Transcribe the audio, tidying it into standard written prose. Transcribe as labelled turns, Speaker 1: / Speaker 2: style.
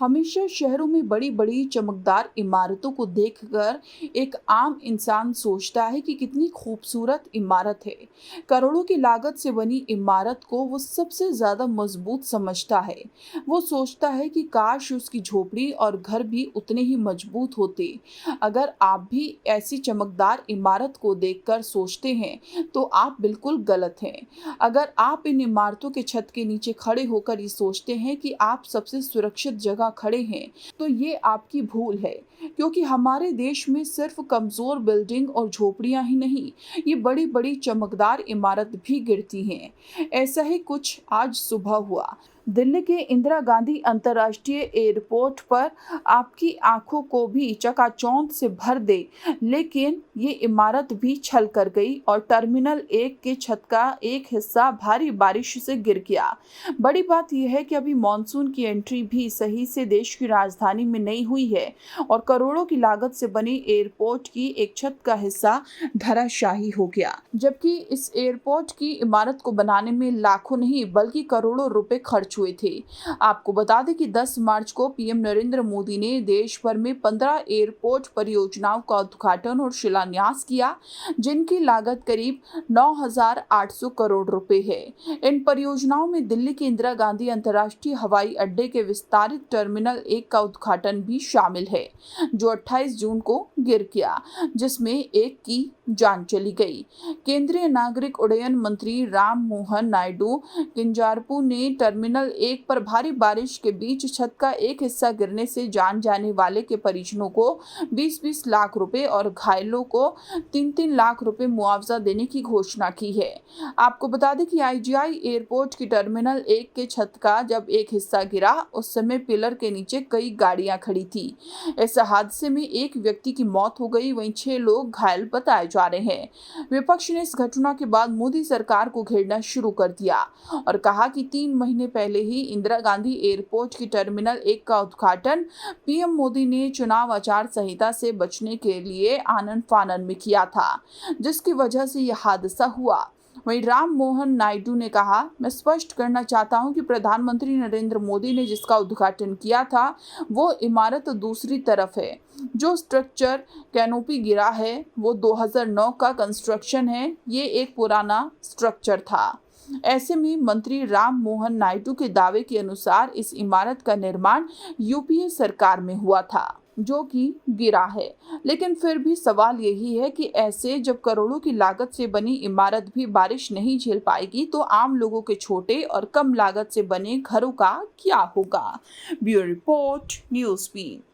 Speaker 1: हमेशा शहरों में बड़ी बड़ी चमकदार इमारतों को देखकर एक आम इंसान सोचता है कि कितनी खूबसूरत इमारत है। करोड़ों की लागत से बनी इमारत को वो सबसे ज्यादा मजबूत समझता है। वो सोचता है कि काश उसकी झोपड़ी और घर भी उतने ही मजबूत होते। अगर आप भी ऐसी चमकदार इमारत को देखकर सोचते हैं तो आप बिल्कुल गलत हैं। अगर आप इन इमारतों के छत के नीचे खड़े होकर ये सोचते हैं कि आप सबसे सुरक्षित जगह खड़े हैं, तो ये आपकी भूल है। क्योंकि हमारे देश में सिर्फ कमजोर बिल्डिंग और झोपड़ियां ही नहीं, ये बड़ी बड़ी चमकदार इमारत भी गिरती हैं। ऐसा ही कुछ आज सुबह हुआ। दिल्ली के इंदिरा गांधी अंतर्राष्ट्रीय एयरपोर्ट पर आपकी आंखों को भी चकाचौंध से भर दे, लेकिन ये इमारत भी छल कर गई और टर्मिनल 1 के छत का एक हिस्सा भारी बारिश से गिर गया। बड़ी बात यह है कि अभी मॉनसून की एंट्री भी सही से देश की राजधानी में नहीं हुई है और करोड़ों की लागत से बनी एयरपोर्ट की एक छत का हिस्सा धराशायी हो गया, जबकि इस एयरपोर्ट की इमारत को बनाने में लाखों नहीं बल्कि करोड़ों रुपए खर्च हुए थे। आपको बता दें कि 10 मार्च को पीएम नरेंद्र मोदी ने देश भर में 15 एयरपोर्ट परियोजनाओं का उद्घाटन और शिलान्यास किया, जिनकी लागत करीब 9,800 करोड़ रुपए है। इन परियोजनाओं में दिल्ली के इंदिरा गांधी अंतर्राष्ट्रीय हवाई अड्डे के विस्तारित टर्मिनल 1 का उद्घाटन भी शामिल है, जो 28 जून को गिर गया, जिसमें एक की जान चली गई। केंद्रीय नागरिक उड्डयन मंत्री राम मोहन नायडू किंजारपू ने टर्मिनल 1 पर भारी बारिश के बीच छत का एक हिस्सा गिरने से जान जाने वाले के परिजनों को 20-20 लाख रुपए और घायलों को 3-3 लाख रुपए मुआवजा देने की घोषणा की है। आपको बता दें कि आईजीआई एयरपोर्ट की टर्मिनल 1 के छत का जब एक हिस्सा गिरा, उस समय पिलर के नीचे कई गाड़ियां खड़ी थी। इस हादसे में एक व्यक्ति की मौत हो गई, वहीं 6 लोग घायल बताए जा रहे हैं। विपक्ष ने इस घटना के बाद मोदी सरकार को घेरना शुरू कर दिया और कहा कि 3 महीने पहले ही इंदिरा गांधी एयरपोर्ट की टर्मिनल 1 का उद्घाटन पीएम मोदी ने चुनाव आचार संहिता से बचने के लिए आनन फानन में किया था, जिसकी वजह से यह हादसा हुआ। वहीं राम मोहन नायडू ने कहा, मैं स्पष्ट करना चाहता हूं कि प्रधानमंत्री नरेंद्र मोदी ने जिसका उद्घाटन किया था वो इमारत दूसरी तरफ है। जो स्ट्रक्चर कैनोपी गिरा है वो 2009 का कंस्ट्रक्शन है, ये एक पुराना स्ट्रक्चर था। ऐसे में मंत्री राम मोहन नायडू के दावे के अनुसार इस इमारत का निर्माण यूपीए सरकार में हुआ था, जो कि गिरा है। लेकिन फिर भी सवाल यही है कि ऐसे जब करोड़ों की लागत से बनी इमारत भी बारिश नहीं झेल पाएगी, तो आम लोगों के छोटे और कम लागत से बने घरों का क्या होगा। Bureau report, news beat.